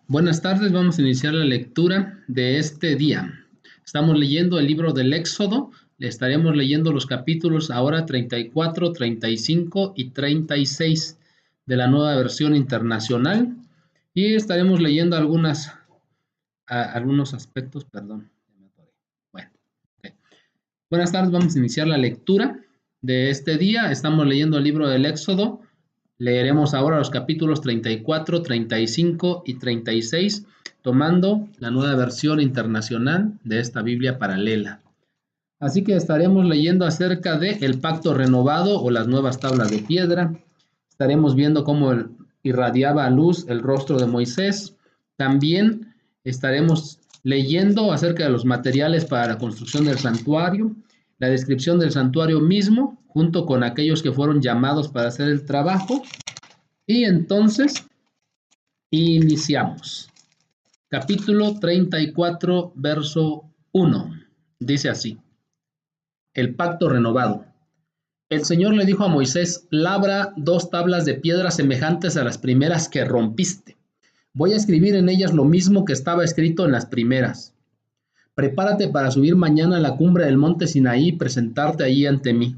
Buenas tardes, vamos a iniciar la lectura de este día. Estamos leyendo el libro del Éxodo, le estaremos leyendo los capítulos ahora 34, 35 y 36 de la nueva versión internacional y estaremos leyendo algunos aspectos, perdón. Bueno, ok. Buenas tardes, vamos a iniciar la lectura de este día. Estamos leyendo el libro del Éxodo. Leeremos ahora los capítulos 34, 35 y 36, tomando la nueva versión internacional de esta Biblia paralela. Así que estaremos leyendo acerca de el pacto renovado o las nuevas tablas de piedra. Estaremos viendo cómo irradiaba a luz el rostro de Moisés. También estaremos leyendo acerca de los materiales para la construcción del santuario, la descripción del santuario mismo, junto con aquellos que fueron llamados para hacer el trabajo. Y entonces iniciamos. Capítulo 34, verso 1. Dice así: el pacto renovado. El Señor le dijo a Moisés: labra 2 tablas de piedra semejantes a las primeras que rompiste. Voy a escribir en ellas lo mismo que estaba escrito en las primeras. Prepárate para subir mañana a la cumbre del monte Sinaí y presentarte allí ante mí.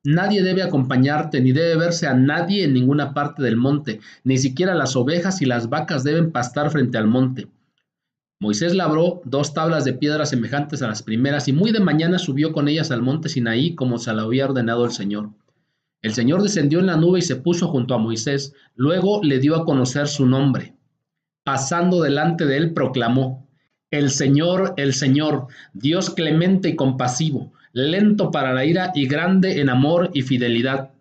Nadie debe acompañarte, ni debe verse a nadie en ninguna parte del monte, ni siquiera las ovejas y las vacas deben pastar frente al monte. Moisés labró 2 tablas de piedra semejantes a las primeras, y muy de mañana subió con ellas al monte Sinaí, como se lo había ordenado el Señor. El Señor descendió en la nube y se puso junto a Moisés, luego le dio a conocer su nombre. Pasando delante de él proclamó: el Señor, Dios clemente y compasivo, lento para la ira y grande en amor y fidelidad,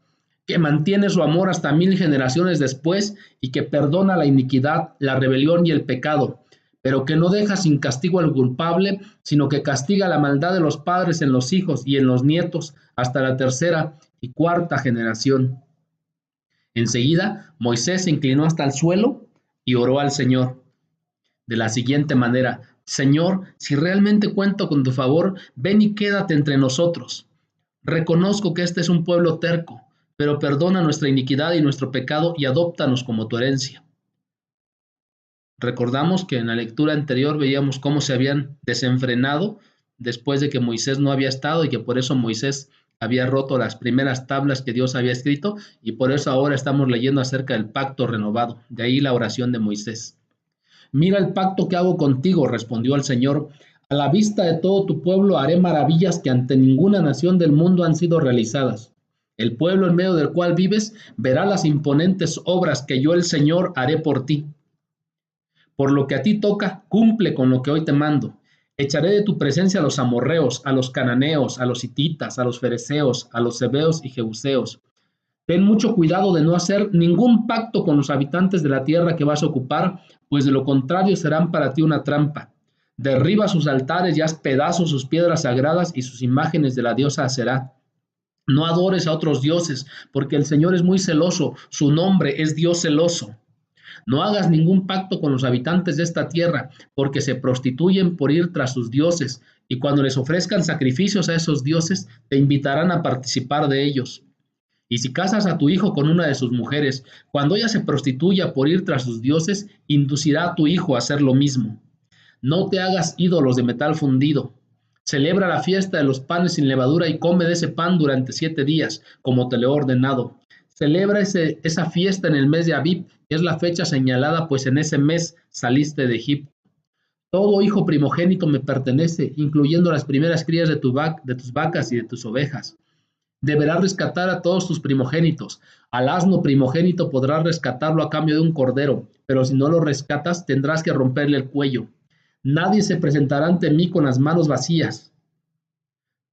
que mantiene su amor hasta 1000 generaciones después y que perdona la iniquidad, la rebelión y el pecado, pero que no deja sin castigo al culpable, sino que castiga la maldad de los padres en los hijos y en los nietos hasta la 3ª y 4ª generación. Enseguida, Moisés se inclinó hasta el suelo y oró al Señor de la siguiente manera: Señor, si realmente cuento con tu favor, ven y quédate entre nosotros. Reconozco que este es un pueblo terco, pero perdona nuestra iniquidad y nuestro pecado y adóptanos como tu herencia. Recordamos que en la lectura anterior veíamos cómo se habían desenfrenado después de que Moisés no había estado y que por eso Moisés había roto las primeras tablas que Dios había escrito, y por eso ahora estamos leyendo acerca del pacto renovado. De ahí la oración de Moisés. Mira el pacto que hago contigo, respondió el Señor. A la vista de todo tu pueblo haré maravillas que ante ninguna nación del mundo han sido realizadas. El pueblo en medio del cual vives verá las imponentes obras que yo, el Señor, haré por ti. Por lo que a ti toca, cumple con lo que hoy te mando. Echaré de tu presencia a los amorreos, a los cananeos, a los hititas, a los fereceos, a los heveos y jebuseos. Ten mucho cuidado de no hacer ningún pacto con los habitantes de la tierra que vas a ocupar, pues de lo contrario serán para ti una trampa. Derriba sus altares y haz pedazos sus piedras sagradas y sus imágenes de la diosa Aserá. No adores a otros dioses, porque el Señor es muy celoso, su nombre es Dios celoso. No hagas ningún pacto con los habitantes de esta tierra, porque se prostituyen por ir tras sus dioses, y cuando les ofrezcan sacrificios a esos dioses, te invitarán a participar de ellos. Y si casas a tu hijo con una de sus mujeres, cuando ella se prostituya por ir tras sus dioses, inducirá a tu hijo a hacer lo mismo. No te hagas ídolos de metal fundido. Celebra la fiesta de los panes sin levadura y come de ese pan durante 7 días, como te lo he ordenado. Celebra esa fiesta en el mes de Abib, que es la fecha señalada, pues en ese mes saliste de Egipto. Todo hijo primogénito me pertenece, incluyendo las primeras crías de tus vacas y de tus ovejas. Deberás rescatar a todos tus primogénitos. Al asno primogénito podrás rescatarlo a cambio de un cordero, pero si no lo rescatas, tendrás que romperle el cuello. Nadie se presentará ante mí con las manos vacías.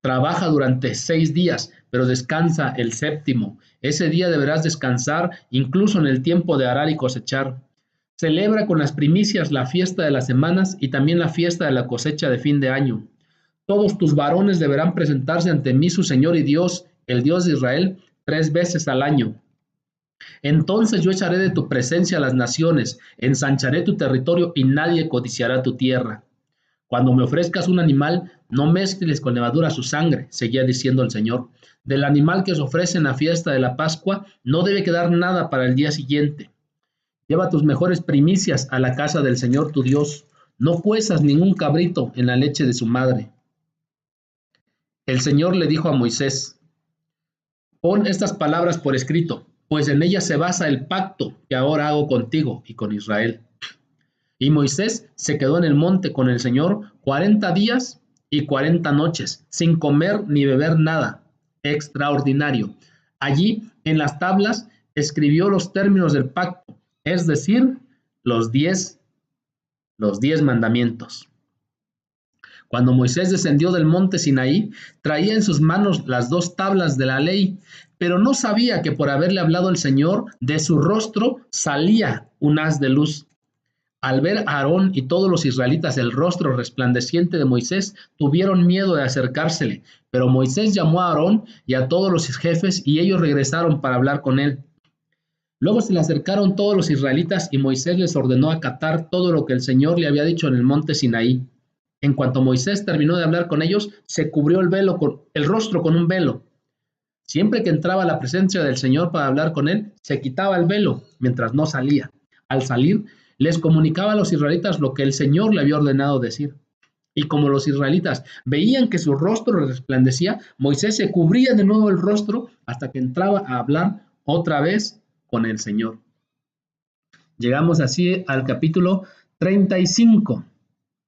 Trabaja durante 6 días, pero descansa el 7º. Ese día deberás descansar, incluso en el tiempo de arar y cosechar. Celebra con las primicias la fiesta de las semanas y también la fiesta de la cosecha de fin de año. Todos tus varones deberán presentarse ante mí, su Señor y Dios, el Dios de Israel, 3 veces al año. Entonces yo echaré de tu presencia a las naciones, ensancharé tu territorio y nadie codiciará tu tierra. Cuando me ofrezcas un animal, no mezcles con levadura su sangre, seguía diciendo el Señor. Del animal que os ofrece en la fiesta de la Pascua, no debe quedar nada para el día siguiente. Lleva tus mejores primicias a la casa del Señor tu Dios. No cuezas ningún cabrito en la leche de su madre. El Señor le dijo a Moisés: pon estas palabras por escrito, pues en ellas se basa el pacto que ahora hago contigo y con Israel. Y Moisés se quedó en el monte con el Señor 40 días y 40 noches, sin comer ni beber nada. Extraordinario. Allí, en las tablas, escribió los términos del pacto, es decir, los 10 mandamientos. Cuando Moisés descendió del monte Sinaí, traía en sus manos las 2 tablas de la ley, pero no sabía que por haberle hablado el Señor, de su rostro salía un haz de luz. Al ver a Aarón y todos los israelitas el rostro resplandeciente de Moisés, tuvieron miedo de acercársele, pero Moisés llamó a Aarón y a todos los jefes y ellos regresaron para hablar con él. Luego se le acercaron todos los israelitas y Moisés les ordenó acatar todo lo que el Señor le había dicho en el monte Sinaí. En cuanto Moisés terminó de hablar con ellos, se cubrió el rostro con un velo. Siempre que entraba a la presencia del Señor para hablar con él, se quitaba el velo mientras no salía. Al salir, les comunicaba a los israelitas lo que el Señor le había ordenado decir. Y como los israelitas veían que su rostro resplandecía, Moisés se cubría de nuevo el rostro hasta que entraba a hablar otra vez con el Señor. Llegamos así al capítulo 35.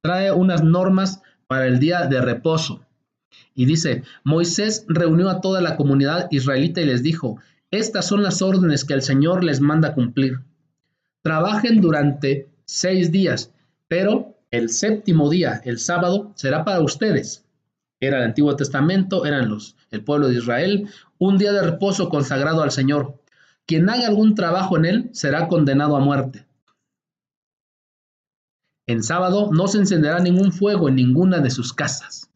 Trae unas normas para el día de reposo. Y dice: Moisés reunió a toda la comunidad israelita y les dijo: estas son las órdenes que el Señor les manda cumplir. Trabajen durante 6 días, pero el 7º día, el sábado, será para ustedes. Era el Antiguo Testamento, eran el pueblo de Israel, un día de reposo consagrado al Señor. Quien haga algún trabajo en él será condenado a muerte. En sábado no se encenderá ningún fuego en ninguna de sus casas.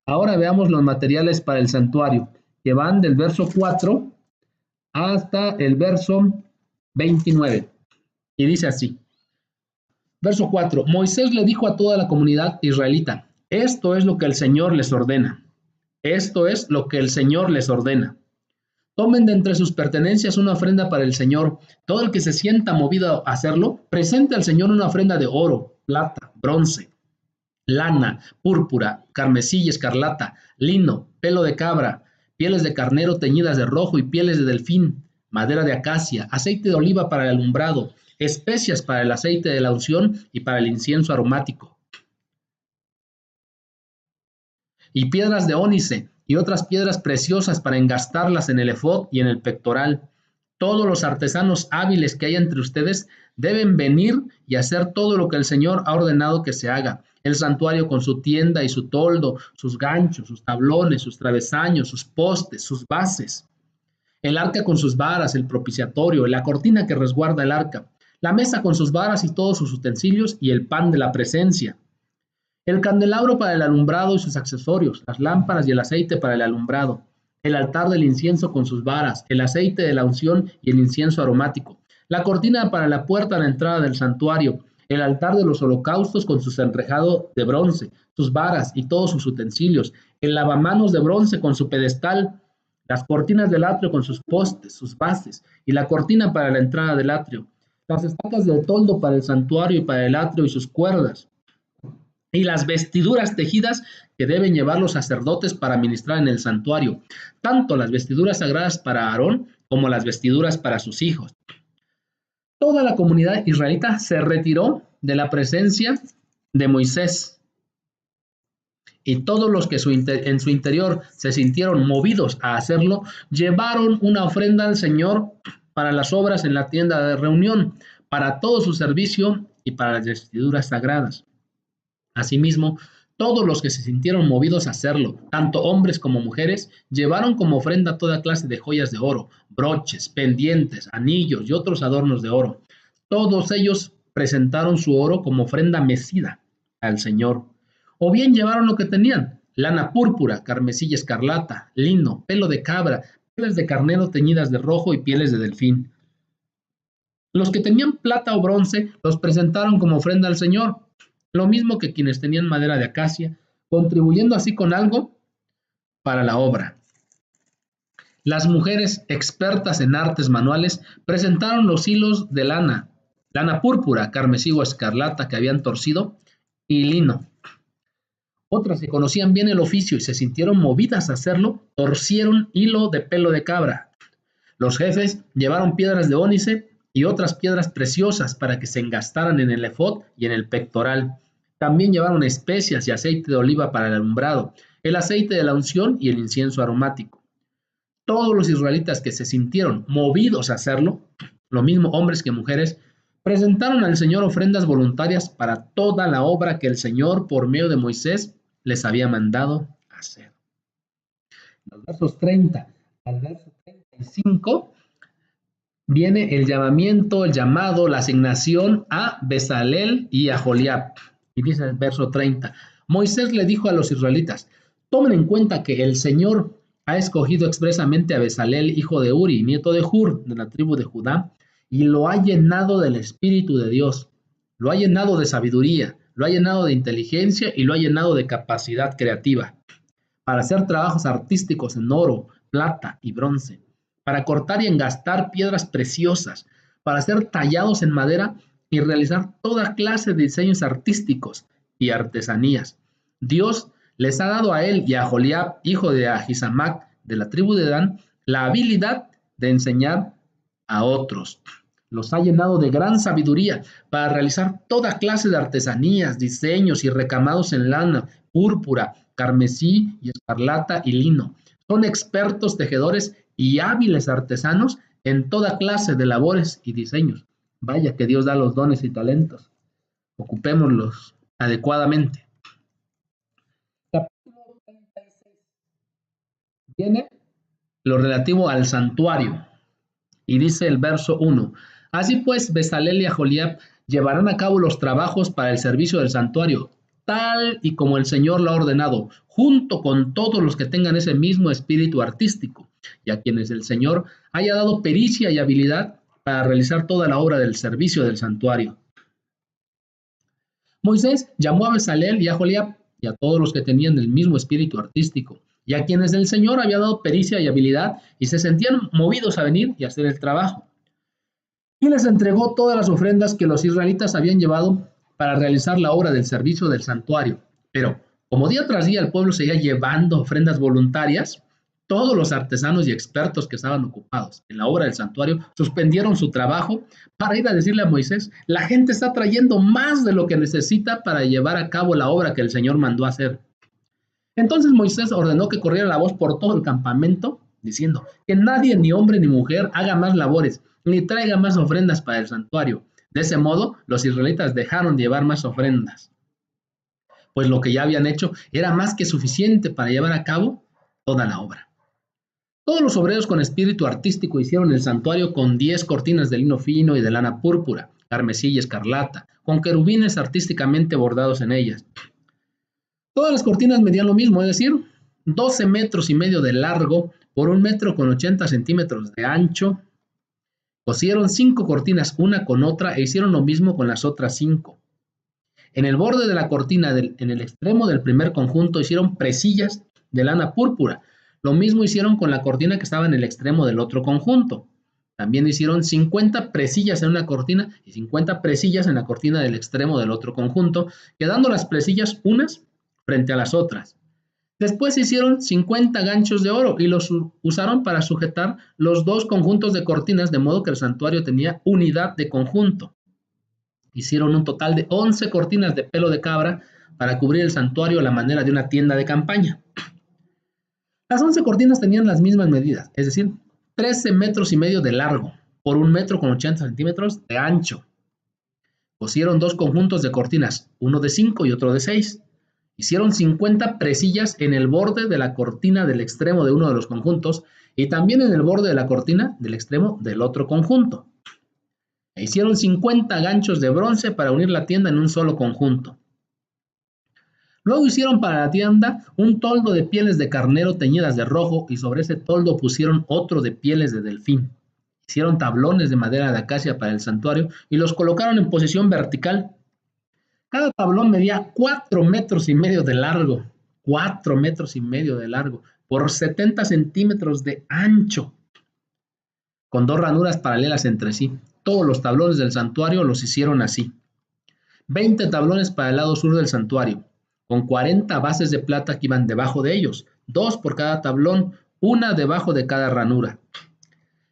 Ahora veamos los materiales para el santuario, que van del verso 4 hasta el verso 29. Y dice así. Verso 4. Moisés le dijo a toda la comunidad israelita: esto es lo que el Señor les ordena. Esto es lo que el Señor les ordena. Tomen de entre sus pertenencias una ofrenda para el Señor. Todo el que se sienta movido a hacerlo, presente al Señor una ofrenda de oro, plata, bronce, lana, púrpura, carmesí y escarlata, lino, pelo de cabra, pieles de carnero teñidas de rojo y pieles de delfín, madera de acacia, aceite de oliva para el alumbrado, especias para el aceite de la unción y para el incienso aromático, y piedras de ónice y otras piedras preciosas para engastarlas en el efod y en el pectoral. Todos los artesanos hábiles que hay entre ustedes deben venir y hacer todo lo que el Señor ha ordenado que se haga. El santuario con su tienda y su toldo, sus ganchos, sus tablones, sus travesaños, sus postes, sus bases. El arca con sus varas, el propiciatorio, la cortina que resguarda el arca, la mesa con sus varas y todos sus utensilios y el pan de la presencia. El candelabro para el alumbrado y sus accesorios, las lámparas y el aceite para el alumbrado, el altar del incienso con sus varas, el aceite de la unción y el incienso aromático, la cortina para la puerta a la entrada del santuario, el altar de los holocaustos con su enrejado de bronce, sus varas y todos sus utensilios, el lavamanos de bronce con su pedestal, las cortinas del atrio con sus postes, sus bases y la cortina para la entrada del atrio, las estacas del toldo para el santuario y para el atrio y sus cuerdas, y las vestiduras tejidas que deben llevar los sacerdotes para ministrar en el santuario, tanto las vestiduras sagradas para Aarón como las vestiduras para sus hijos. Toda la comunidad israelita se retiró de la presencia de Moisés, y todos los que en su interior se sintieron movidos a hacerlo, llevaron una ofrenda al Señor para las obras en la tienda de reunión, para todo su servicio y para las vestiduras sagradas. Asimismo, todos los que se sintieron movidos a hacerlo, tanto hombres como mujeres, llevaron como ofrenda toda clase de joyas de oro, broches, pendientes, anillos y otros adornos de oro. Todos ellos presentaron su oro como ofrenda mecida al Señor. O bien llevaron lo que tenían: lana púrpura, carmesí y escarlata, lino, pelo de cabra, pieles de carnero teñidas de rojo y pieles de delfín. Los que tenían plata o bronce los presentaron como ofrenda al Señor, lo mismo que quienes tenían madera de acacia, contribuyendo así con algo para la obra. Las mujeres expertas en artes manuales presentaron los hilos de lana, lana púrpura, carmesí o escarlata que habían torcido, y lino. Otras que conocían bien el oficio y se sintieron movidas a hacerlo, torcieron hilo de pelo de cabra. Los jefes llevaron piedras de ónice y otras piedras preciosas para que se engastaran en el efod y en el pectoral. También llevaron especias y aceite de oliva para el alumbrado, el aceite de la unción y el incienso aromático. Todos los israelitas que se sintieron movidos a hacerlo, lo mismo hombres que mujeres, presentaron al Señor ofrendas voluntarias para toda la obra que el Señor, por medio de Moisés, les había mandado hacer. Los versos 30 al verso 35 viene el llamamiento, el llamado, la asignación a Bezalel y a Joliab. Y dice el verso 30, Moisés le dijo a los israelitas, tomen en cuenta que el Señor ha escogido expresamente a Bezalel, hijo de Uri, nieto de Hur, de la tribu de Judá, y lo ha llenado del Espíritu de Dios, lo ha llenado de sabiduría, lo ha llenado de inteligencia y lo ha llenado de capacidad creativa para hacer trabajos artísticos en oro, plata y bronce, para cortar y engastar piedras preciosas, para hacer tallados en madera y realizar toda clase de diseños artísticos y artesanías. Dios les ha dado a él y a Joliab, hijo de Ahisamac, de la tribu de Dan, la habilidad de enseñar a otros. Los ha llenado de gran sabiduría para realizar toda clase de artesanías, diseños y recamados en lana, púrpura, carmesí y escarlata y lino. Son expertos tejedores y hábiles artesanos en toda clase de labores y diseños. Vaya que Dios da los dones y talentos. Ocupémoslos adecuadamente. Capítulo 36. Viene lo relativo al santuario. Y dice el verso 1. Así pues, Bezalel y Aholiab llevarán a cabo los trabajos para el servicio del santuario, tal y como el Señor lo ha ordenado, junto con todos los que tengan ese mismo espíritu artístico, y a quienes el Señor haya dado pericia y habilidad para realizar toda la obra del servicio del santuario. Moisés llamó a Bezalel y a Aholiab y a todos los que tenían el mismo espíritu artístico, y a quienes el Señor había dado pericia y habilidad y se sentían movidos a venir y hacer el trabajo. Y les entregó todas las ofrendas que los israelitas habían llevado para realizar la obra del servicio del santuario. Pero como día tras día el pueblo seguía llevando ofrendas voluntarias, todos los artesanos y expertos que estaban ocupados en la obra del santuario suspendieron su trabajo para ir a decirle a Moisés, la gente está trayendo más de lo que necesita para llevar a cabo la obra que el Señor mandó hacer. Entonces Moisés ordenó que corriera la voz por todo el campamento, diciendo que nadie, ni hombre ni mujer, haga más labores, ni traiga más ofrendas para el santuario. De ese modo, los israelitas dejaron de llevar más ofrendas, pues lo que ya habían hecho era más que suficiente para llevar a cabo toda la obra. Todos los obreros con espíritu artístico hicieron el santuario con 10 cortinas de lino fino y de lana púrpura, carmesí y escarlata, con querubines artísticamente bordados en ellas. Todas las cortinas medían lo mismo, es decir, 12 metros y medio de largo por 1 metro con 80 centímetros de ancho. Cosieron 5 cortinas una con otra e hicieron lo mismo con las otras 5. En el borde de la cortina, en el extremo del primer conjunto, hicieron presillas de lana púrpura. Lo mismo hicieron con la cortina que estaba en el extremo del otro conjunto. También hicieron 50 presillas en una cortina y 50 presillas en la cortina del extremo del otro conjunto, quedando las presillas unas frente a las otras. Después hicieron 50 ganchos de oro y los usaron para sujetar los 2 conjuntos de cortinas, de modo que el santuario tenía unidad de conjunto. Hicieron un total de 11 cortinas de pelo de cabra para cubrir el santuario a la manera de una tienda de campaña. Las 11 cortinas tenían las mismas medidas, es decir, 13 metros y medio de largo por 1 metro con 80 centímetros de ancho. Cosieron 2 conjuntos de cortinas, uno de 5 y otro de 6. Hicieron 50 presillas en el borde de la cortina del extremo de uno de los conjuntos y también en el borde de la cortina del extremo del otro conjunto. E hicieron 50 ganchos de bronce para unir la tienda en un solo conjunto. Luego hicieron para la tienda un toldo de pieles de carnero teñidas de rojo y sobre ese toldo pusieron otro de pieles de delfín. Hicieron tablones de madera de acacia para el santuario y los colocaron en posición vertical. Cada tablón medía 4 metros y medio de largo, 4 metros y medio de largo, por 70 centímetros de ancho, con 2 ranuras paralelas entre sí. Todos los tablones del santuario los hicieron así. 20 tablones para el lado sur del santuario, con 40 bases de plata que iban debajo de ellos, 2 por cada tablón, una debajo de cada ranura.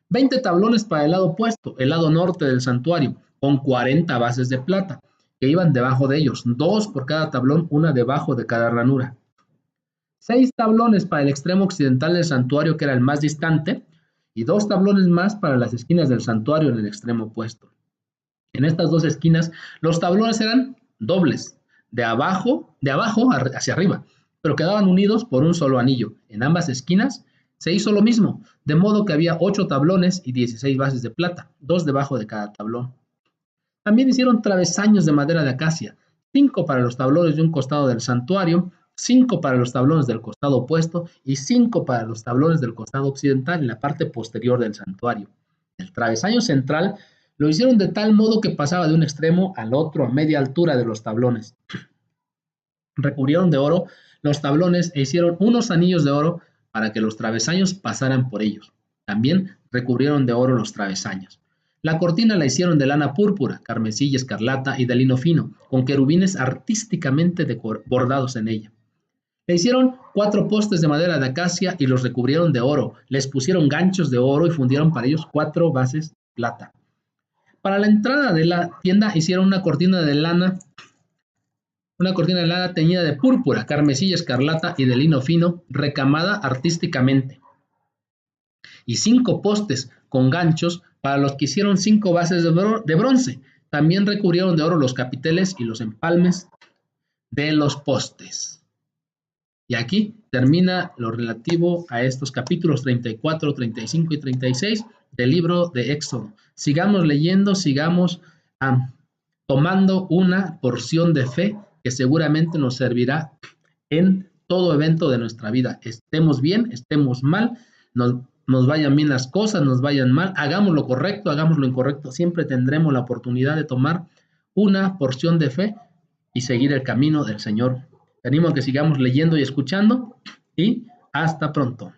20 tablones para el lado opuesto, el lado norte del santuario, con 40 bases de plata, que iban debajo de ellos, 2 por cada tablón, una debajo de cada ranura. 6 tablones para el extremo occidental del santuario, que era el más distante, y 2 tablones más para las esquinas del santuario en el extremo opuesto. En estas dos esquinas, los tablones eran dobles, de abajo hacia arriba, pero quedaban unidos por un solo anillo. En ambas esquinas se hizo lo mismo, de modo que había 8 tablones y 16 bases de plata, 2 debajo de cada tablón. También hicieron travesaños de madera de acacia, 5 para los tablones de un costado del santuario, 5 para los tablones del costado opuesto y 5 para los tablones del costado occidental en la parte posterior del santuario. El travesaño central lo hicieron de tal modo que pasaba de un extremo al otro a media altura de los tablones. Recubrieron de oro los tablones e hicieron unos anillos de oro para que los travesaños pasaran por ellos. También recubrieron de oro los travesaños. La cortina la hicieron de lana púrpura, carmesí y escarlata y de lino fino, con querubines artísticamente bordados en ella. Le hicieron 4 postes de madera de acacia y los recubrieron de oro. Les pusieron ganchos de oro y fundieron para ellos 4 bases de plata. Para la entrada de la tienda hicieron una cortina de lana teñida de púrpura, carmesí, escarlata y de lino fino, recamada artísticamente. Y 5 postes con ganchos para los que hicieron 5 bases de bronce. También recubrieron de oro los capiteles y los empalmes de los postes. Y aquí termina lo relativo a estos capítulos 34, 35 y 36 del libro de Éxodo. Sigamos leyendo, sigamos tomando una porción de fe que seguramente nos servirá en todo evento de nuestra vida. Estemos bien, estemos mal, nos vayan bien las cosas, nos vayan mal, hagamos lo correcto, hagamos lo incorrecto, siempre tendremos la oportunidad de tomar una porción de fe y seguir el camino del Señor. Te animo a que sigamos leyendo y escuchando y hasta pronto.